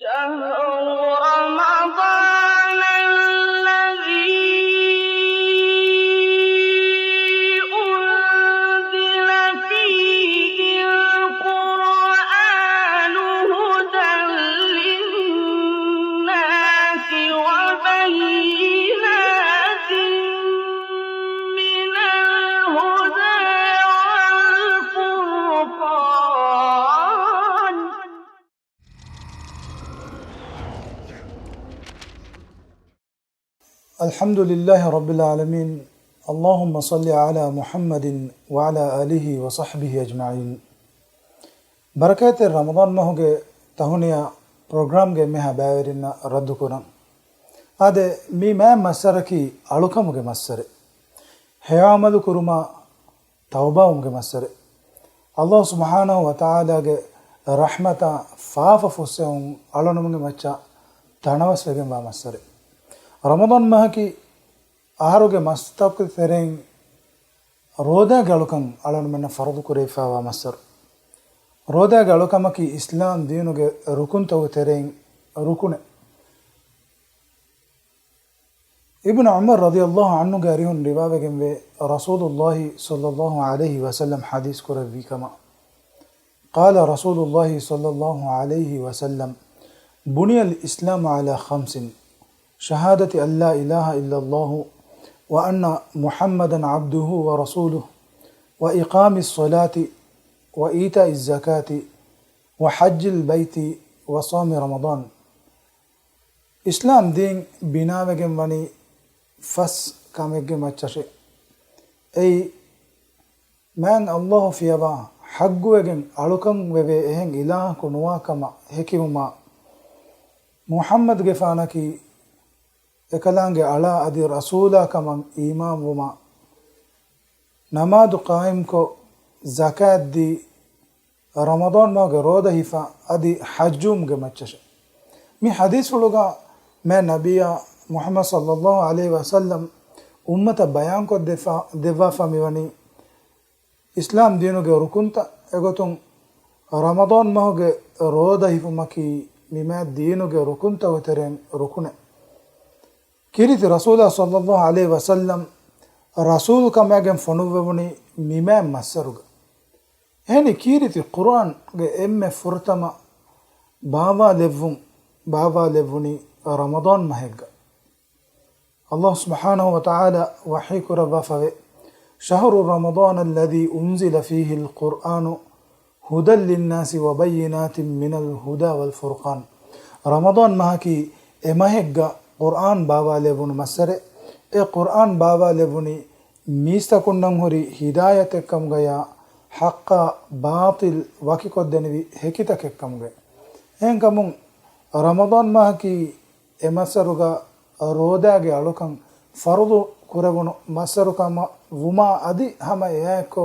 شهر رمضان الذي أنزل فيه القرآن هدى للناس وبينات من الهدى والفرقان. الحمد لله رب العالمين. اللهم صل على محمد وعلى آله وصحبه أجمعين. بركات رمضان مهوجة تهونيا برنامج مها باورنا ردكونا. هذا ما مسركي علوكموجة مسر. هيعمل كرما توباومجة مسر. الله سبحانه وتعالى رحمة فاف فسهم علونمجة مچا تناوس وجم مسر. رمضان مهكي آروجة مستقبل ثرين رودا قالوكم على من فرض كريفا ومسر رودا قالوكم كي إسلام دينه ركن تو ثرين ركن. ابن عمر رضي الله عنه قارئون ربابة جنب رسول الله صلى الله عليه وسلم حديث كربي كما قال رسول الله صلى الله عليه وسلم بني الإسلام على 5: شهادة أن لا إله إلا الله وأن محمدا عبده ورسوله وإقام الصلاة وإيتاء الزكاة وحج البيت وصوم رمضان. إسلام دين بنامجم وني فس كامجم أتشي أي من الله في أبا حقوجن علوكم وبهن إله كنوا كما هكيما محمد جفانكي එකලංගේ අලා අදි රසූලා කමන් ඊමාන් වුමා නමාදු قائم کو زکات دی رمضان ماگه روده hifa adi hajjum ge machche mi hadis wuluga me nabiya muhammad sallallahu alaihi wasallam ummata bayan ko deva famiwani islam dinu ge rukunta egotun ramadan mahoge roda hifumaki mima dinu ge rukunta weteren rukune كيرت رسول الله صلى الله عليه وسلم رسول كما جم فنوبني ميمام مسرج هني كيرت القرآن إم فرتما بابا لفوني رمضان مهج الله سبحانه وتعالى وحيك ربا شهر رمضان الذي أنزل فيه القرآن هدى للناس وبينات من الهدى والفرقان. رمضان مهكي مهج قرآن بابا لبون مسره قرآن بابا لبوني ميستا كنن هوري هداية كم غيا حق باطل واكي قدنبي هكيتا كم غيا هن كمون رمضان ما كي مسروغا روداغي علوكم فرض كوربون مسروكا وما ادي هما ياكو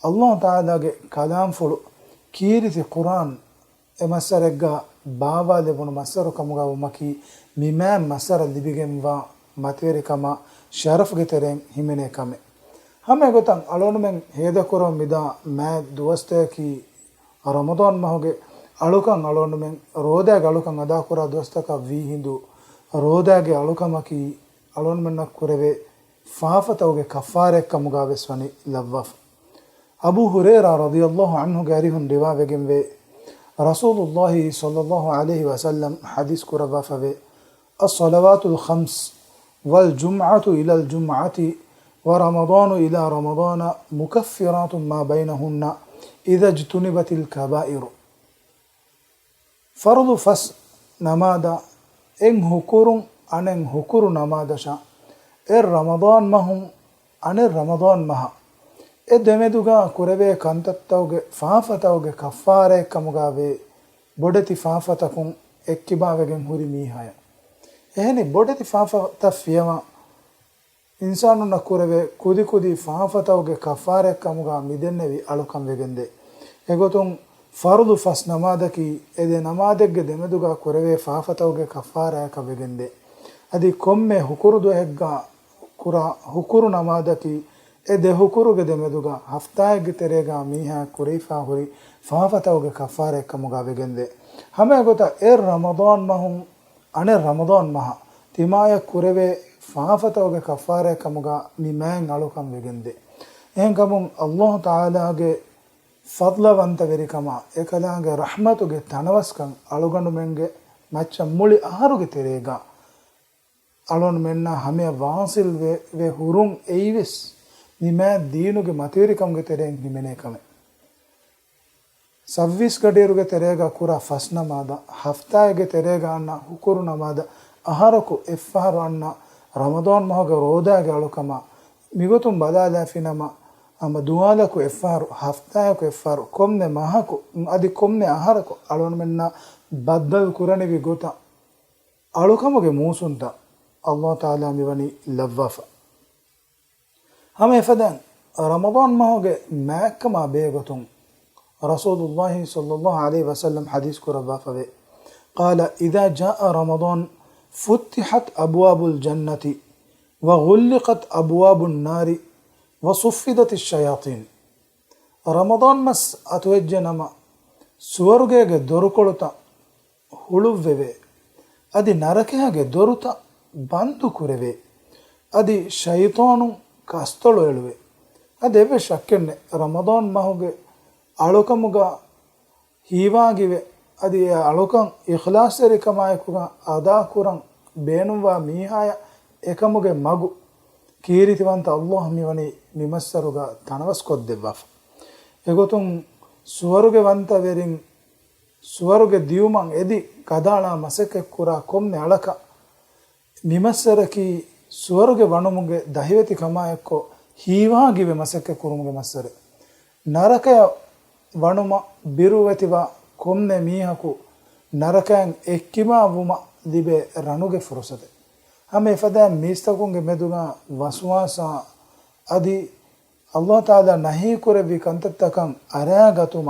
الله تعالى كلام فلو كيرتي قرآن مسرغا بابا لبون مسروكا مغا ومكي ميمام مسار اللي وا ماتيري كما شرف گترين همينه كم هم گتن الون من هيدا كورم ميدا ما دوسته كي رمضان ما هوگه الوكان الون من رودا گلوكان ادا كورا دوسته کا وي هندو رودا گه الوكما كي الون من كوربه فافتوگه كفاره كمغا وسوني لوف. ابو هريره رضي الله عنه غاريهم روايه گمبه رسول الله صلى الله عليه وسلم حديث كوربا فبه الصلوات الخمس والجمعة إلى الجمعة ورمضان إلى رمضان مكفرات ما بينهن إذا اجتنبت الكبائر. فرض فس نمادا إن هكورن أن هكور نمادشا رمضان مهم أن رمضان مها دمدوغا كوربه كانتتاوغ فافتاوغ كفاره كمغاوي بودتي فافتكم اكباوغن هوري ميهايا ehni bodeti faafata fiyama insanu nakurebe kudi faafataوge kafare kamuga midennevi alukam vegende egotun fardu fas namadaki ede namadegge demeduga kurebe faafataوge kafara ka vegende adi komme hukurdu hegga kura hukuru namadaki ede hukuruge demeduga haftaege terega miha kurifa hori faafataوge kafare kamuga vegende hame gota ramadan mahun ane ramadan maha timaya kureve faafatoge kafare kamuga mimang alukam vegende en kamun Allah taala ge fadlavanta verikama ekalaga rahmatuge tanawaskan alugandu menge macha muli aharuge terega alon menna hame vasil ve hurun eivis nima deenuge materikamge tereng himene kame savvis gaderuge terega kura fasna mada haftaege terega anna hukuru namada aharaku effaharu anna ramadan mahoge rodage alukama migotum badala finama ama dualaku effaharu haftayaku effaharu komne mahaku adi komne aharaku alon menna baddal kurani vi gota alukamuge muusunta Allah taala miwani lavwafa hame fadan ramadan mahoge makkama begotum rasulullah sallallahu alaihi wasallam hadis kurabwafa ve qala idha jaa ramadan فتحت أبواب الجنة وغلقت أبواب النار وصفدت الشياطين رمضان مس أتوجنما سورغيغ دوركولتا ಹುಳುವೆವೆ ಅದಿ ನರಕೆಗೆ ದೊರುತ ಬಂದು ಕುರೆವೆ ಅದಿ ಶೈತಾನು ಕಸ್ತಳು ಹೇಳುವೆ ಅದೇವೆ ಶಕ್ಕೆನ್ನೆ ರಮದಾನ್ ಮಹುಗೆ ಅಳುಕಮುಗ ಹೀವಾಗಿವೆ ಅದಿ ಅಳುಕಂ ಇಖ್ಲಾಸರಿ ಕಮಾಯಕುಗ ಅದಾ ಕುರಂ ಬೇನುವ ಮೀಹಾಯ ಏಕಮುಗೆ ಮಗು ಕೀರಿತಿವಂತ ಅಲ್ಲಾಹ್ ಮಿವನಿ ನಿಮಸ್ಸರುಗ ತನವಸ್ಕೊದ್ದೆವ್ವ ಎಗೊತುಂ ಸುವರುಗೆ ವಂತ ವೆರಿಂ ಸುವರುಗೆ ದಿಯುಮಂ ಎದಿ ಕದಾಳ ಮಸಕೆ ಕುರ ಕೊಮ್ಮೆ ಅಳಕ ನಿಮಸ್ಸರಕಿ ಸುವರುಗೆ ವಣುಮುಗೆ ದಹಿವತಿ ಕಮಾಯಕ್ಕೋ ಹೀವಾಗಿವೆ ಮಸಕೆ ಕುರುಮುಗೆ ಮಸ್ಸರೆ ನರಕಯ ವಣುಮ ಬಿರುವತಿವ ಕೊಮ್ಮೆ ಮೀಹಕು ನರಕಯಂ ಎಕ್ಕಿಮಾವುಮ ದಿಬೆ ರಣುಗೆ ಫುರುಸದೆ ಹಮೆ ಫದ ಮೀಸ್ತಕುಂಗೆ ಮೆದುಗ ವಸ್ವಾಸ ಅದಿ ಅಲ್ಲಾಹ್ ತಾಲಾ ನಹಿ ಕುರೆವಿ ಕಂತತ್ತಕಂ ಅರಾಗತುಮ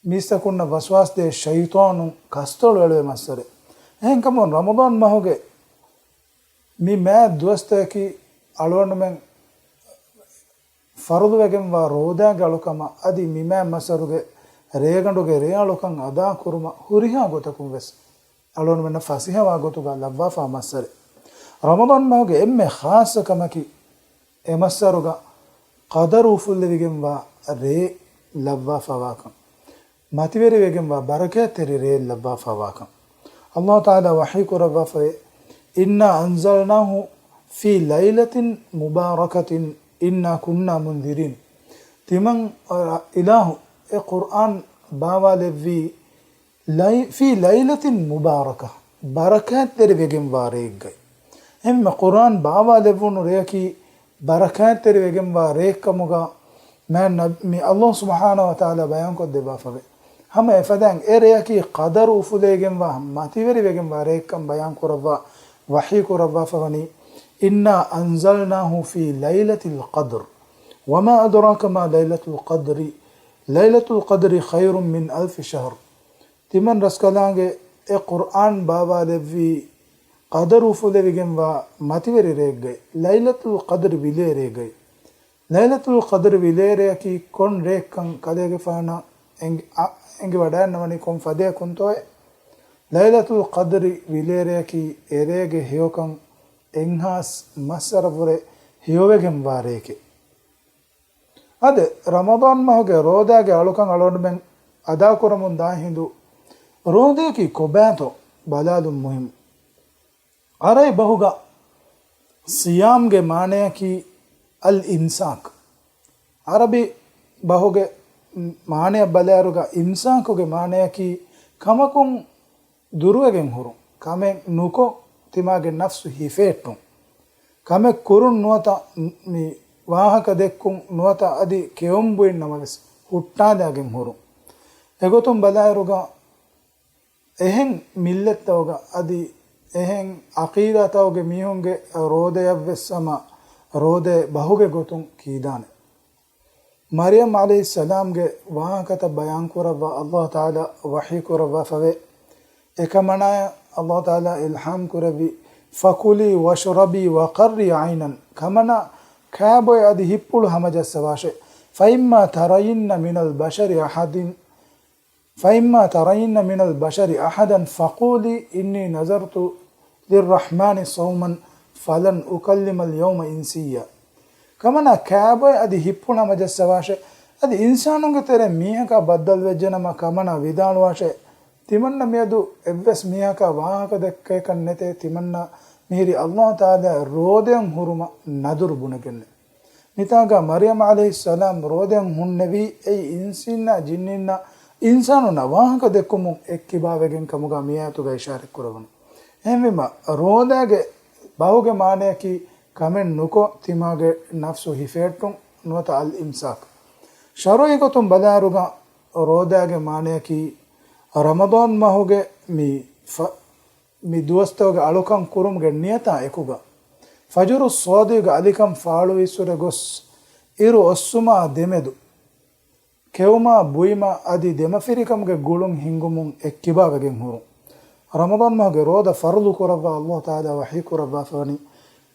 ಮೀಸ್ತಕುನ್ನ ವಸ್ವಾಸ್ ದೆ ಶೈತಾನು ಕಸ್ತಳು ಎಳುವೆ ಮಸ್ಸರೆ ಹೆಂ ಕಮon ರಮದಾನ್ ಮಹುಗೆ ಮಿ ಮೇ ದುವಸ್ತಕಿ ಅಳವಣ ಮೆಂ ಫರುದುವೆಗೆಂ ವಾ ರೋದಾಗೆ ಅಳುಕಮ ಅದಿ ಮಿ ಮೇ ಮಸರುಗೆ ರೇಗಂಡುಗೆ ರೇ ಅಳುಕಂ ಅದಾ ಕುರುಮ ಹುರಿಹಾ ಗೊತಕುಂ ವೆಸ್ ಅಳವಣ ಮೆನ್ನ ಫಸಿಹವಾ ಗೊತುಗ ಲವ್ವಾಫಾ ಮಸ್ಸರೆ ರಮದಾನ್ ಮಹುಗೆ ಎಮ್ಮೆ ಖಾಸ ಕಮಕಿ ಎಮಸ್ಸರುಗ ಕದರ್ ಉಫುಲ್ಲೆವಿಗೆಂ ವಾ ರೇ ಲವ್ವಾಫಾ ವಾಕಂ ಮತಿವೆರಿವೆಗೆಂ ವಾ ಬರಕತೆರಿ ರೇ ಲವ್ವಾಫಾ ವಾಕಂ ಅಲ್ಲಾಹ್ ತಾಲಾ ವಹಿ ಕುರವ್ವಾಫೆ ಇನ್ನ ಅನ್ಜಲ್ನಾಹು ಫಿ ಲೈಲತಿನ್ ಮುಬಾರಕತಿನ್ ಇನ್ನ ಕುನ್ನ ಮುಂದಿರಿನ್ ತಿಮಂ ಇಲಾಹು ಎ ಕುರ್ಆನ್ ಬಾವಾಲೆವ್ವಿ ಫಿ ಲೈಲತಿನ್ ಮುಬಾರಕ ಬರಕತೆರಿವೆಗೆಂ ವಾ ರೇಗ್ಗೈ ಎಮ್ಮೆ ಕುರ್ಆನ್ ಬಾವಾಲೆವ್ವುನು ರೇಕಿ ಬರಕತೆರಿವೆಗೆಂ ವಾ ರೇಕ್ಕಮುಗ ಮಿ ಅಲ್ಲಾಹ್ ಸುಬ್ಹಾನಹು ವ ತಆಲಾ ಬಯಾನ್ ಕೊದ್ದೆ ಬಾಫವೆ ಹಮ ಎಫದಂಗ್ ಎರೆಯಕಿ ಕದರ್ ಉಫುಲೆಗೆಂ ವಾ ಮತಿವೆರಿವೆಗೆಂ ವಾ ರೇಕ್ಕಂ ಬಯಾನ್ ಕುರವ್ವ ವಹಿ ಕುರವ್ವ ಫವನಿ ಇನ್ನ ಅನ್ಜಲ್ನಾಹು ಫಿ ಲೈಲತಿಲ್ ಕದ್ರ್ ವಮಾ ಅದ್ರಾಕ ಮಾ ಲೈಲತುಲ್ ಕದ್ರಿ ಲೈಲತುಲ್ ಕದ್ರಿ ಖೈರುಂ ಮಿನ್ ಅಲ್ಫಿ ಶಹರ್ ತಿಮನ್ ರಸ್ಕಲಾಂಗೆ ಎ ಕುರ್ಆನ್ ಬಾವಾಲೆವ್ವಿ ಕದರ್ ಉಫುಲೆವಿಗೆಂ ವಾ ಮತಿವೆರಿ ರೇಗ್ಗೈ ಲೈಲತುಲ್ ಕದ್ರ್ ವಿಲೆ ರೇಗೈ ಲೈಲತುಲ್ ಕದ್ರ್ ವಿಲೇರೆಯಕಿ ಕೊನ್ ರೇಕ್ಕಂ ಕಲೆಗೆ ಫಾನ ಎಂಗೆ ವಡಾನ್ನವನಿ ಕೊಂ ಫದೆ ಕುಂತೋಯ್ ಲೈಲತುಲ್ ಕದ್ರಿ ವಿಲೇರೆಯಕಿ ಎರೆಗೆ ಹಿಯೋಕಂ ಎಂಹಾಸ್ ಮಸ್ಸರಪುರೆ ಹಿಯೋವೆಗೆಂ ವಾರೇಕೆ ಅದೆ ರಮದಾನ್ ಮಹುಗೆ ರೋದಾಗೆ ಅಳುಕಂ ಅಳೋಡು ಮೆಂ ಅದಾ ಕುರಮುನ್ ದಾ ಹಿಂದು ರೋದೇಕಿ ಕೊಬ್ಯಾತೋ ಬಲಾದು ಮುಹಿಂ ಅರೈ ಬಹುಗ ಸಿಯಾಮ್ಗೆ ಮಾನೆಯಕಿ ಅಲ್ ಇನ್ಸಾಕ್ ಅರಬಿ ಬಹುಗೆ ಮಾನೆಯ ಬಲೆಯರುಗ ಇನ್ಸಾಕುಗೆ ಮಾನೆಯಕಿ ಕಮಕುಂ ದುರುವೆಗೆಂ ಹುರು ಕಮೆ ನುಕೊ ತಿಮಾಗೆ ನಫ್ಸು ಹಿಫೇಟು ಕಮೆ ಕುರುನ್ ನುವತ ಮಿ ವಾಹಕ ದೆಕ್ಕುಂ ನುವತ ಅದಿ ಕೆಯೊಂಬುಯಿನ್ ನಮವೆಸ್ ಹುಟ್ಟಾದಾಗೆಂ ಹುರು ಎಗೊತುಂ ಬಲೆಯರುಗ ಎಹೆಂ ಮಿಲ್ಲೆತ್ತವಗ ಅದಿ ಎಹೆಂ ಅಕೀದತವಗೆ ಮೀಹುಂಗೆ ರೋದೆಯವ್ವೆಸ್ಸಮ ರೋದೆ ಬಹುಗೆ ಗೊತುಂ ಕೀದಾನೆ ಮರಿಯಂ ಅಲೈಹಿ ಸಲಾಂಗೆ ವಾಹಕತ ಬಯಾನ್ ಕುರವ್ವ ಅಲ್ಲಾಹ್ ತಾಲಾ ವಹಿ ಕುರವ್ವ ಫವೆ ಏಕಮನಾಯ ಅಲ್ಲಾಹ್ ತಾಲಾ ಇಲ್ಹಾಮ್ ಕುರವಿ ಫಕುಲಿ ವಶ್ರಬಿ ವಕರ್ರಿ ಐನನ್ ಕಮನ ಖಾಬೊಯ್ ಅದಿ ಹಿಪ್ಪುಳು ಹಮಜಸ್ಸ ವಾಶೆ ಫೈಮ್ಮ ತರಯಿನ್ನ ಮಿನಲ್ ಬಶರಿ ಅಹದಿನ್ فإما ترين من البشر أحدا فقولي إني نذرت للرحمن صوما فلن أكلم اليوم إنسيا كمنا كابوي أدي هيبونا مجسواشة أدي إنسانون ترى ميهكا بدل وجنما كمنا ويدان واشة تمنى ميدو إبس ميهكا واهكا دكي كنته تمنى ميري الله تعالى رودين هرما ندر بنكن نتاغا مريم عليه السلام رودين هن نبي أي إنسينا جنينا إنسانو نواهكا دكمون اكباوغين كموغا ميهاتوغا إشارة كربون එහෙම රෝදාගේ බහුගේ මානයකි කමෙන් නුකෝ තිමාගේ නෆ්සු හිෆේට්ටුන් නුවත අල් ඉම්සාක් ශරොයිගතුම් බදාරුගා රෝදාගේ මානයකි රමදාන් මහුගේ මි දුවස්තවගේ අලුකම් කුරුම්ගේ නියතා එකුගා ෆජරු සෝදීගේ අලිකම් ෆාළු විස්සුර ගොස් ඉරු ඔස්සුමා දෙමෙදු කෙවුමා බුයිමා අදි දෙමෆිරිකම්ගේ ගුළුම් හිංගුමුන් එක්කිබාවගෙන් හුරු رمضان ما جرود فرض كربا الله تعالى وحي كربا فاني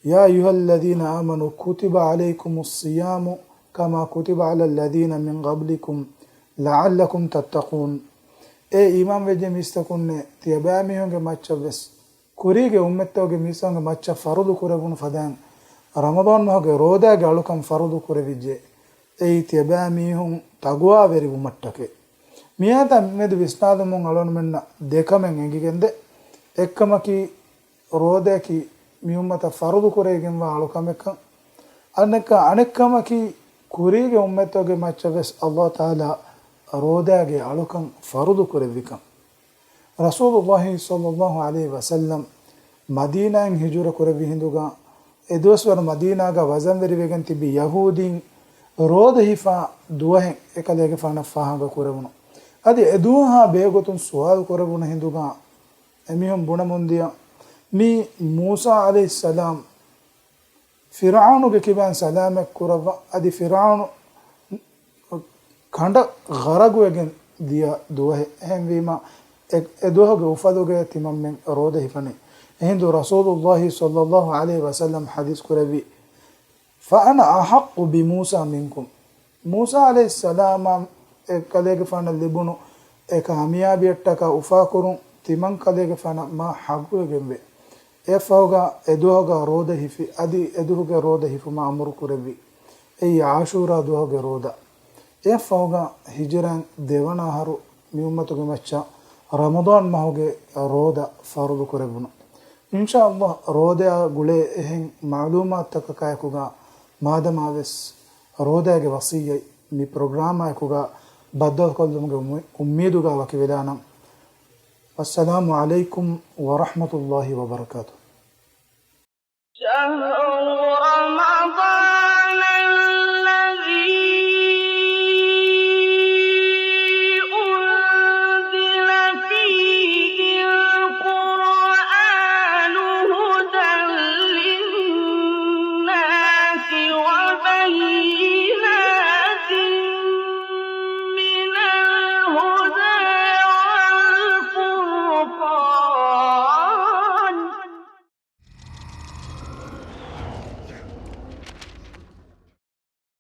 يا أيها الذين آمنوا كتب عليكم الصيام كما كتب على الذين من قبلكم لعلكم تتقون اي إمام وجه مستكون تيبامي هنگه مچا بس كوريگه امتو گه ميسانگه مچا فرض كربون فدان رمضان ما جرودا گالوكم فرض كربيجه اي تيبامي هن تقوا وريبو مට්ටකේ මියාත මෙද විස්නාදමුන් අලොන් මෙන්න දෙකමෙන් එගිගෙන්ද එක්කමකි රෝදකි මියුම්මත ෆරුදු කුරේගෙන් වාලුකමක අනෙක්කමකි කුරීගේ උම්මතෝගේ මච්චවස් අල්ලාහ් තාලා රෝදාගේ අලුකම් ෆරුදු කුරෙවිකම් රසූලුල්ලාහි සල්ලල්ලාහු අලයිහි වසල්ලම් මදීනාෙන් හිජුර කුරෙවි හිඳුගා එදවස්වර මදීනාගා වසන් වෙරිවෙගෙන් තිබි යහූදීන් රෝද හිෆා දුවහෙන් එකලේගේ ෆනෆාහග කුරවුණු අද එදුවහා බේගොතුන් සුවාල් කරබුණ හිඳුගා එමිහුම් බුණ මුන්දිය මී මූසා අලයිහිස්සලාම් ෆිරාවුනුගේ කිබන් සලාමක් කරව අදි ෆිරාවුනු කණ්ඩ ගරගුවගෙන් දිය දුවහ එහෙන්වීම එදුවහගේ උෆදුගේ තිමම්මෙන් රෝද හිෆනේ එහින්දු රසූලුල්ලාහි සල්ලල්ලාහු අලයිහි වසල්ලම් හදීස් කරවි فأنا أحق بموسى منكم موسى عليه السلام කලේගේ ෆන ලිබුණු ඒක හමියාබියට්ටක උෆා කරුන් තිමන් කලේගේ ෆන මා හගුවගෙන් වේ ඒ ෆෝගා එදුවගා රෝද හිෆි අදි එදුවගේ රෝද හිෆු මා අමරු කුරෙවි ඒ ආෂූරා දුවගේ රෝද ඒ ෆෝගා හිජරන් දෙවනහරු මියුම්මතුගේ මච්චා රමදාන් මහගේ රෝද ෆරුදු කුරෙබුණු ඉන්ෂාඅල්ලාහ් රෝදයා ගුලේ එහෙන් මාලූමාත් තක කයකුගා මාදමාවෙස් රෝදයාගේ වසීයයි මි ප්‍රෝග්‍රෑම් එකකුගා بدل كلهم أميدك وكبلانا والسلام عليكم ورحمة الله وبركاته شهر رمضان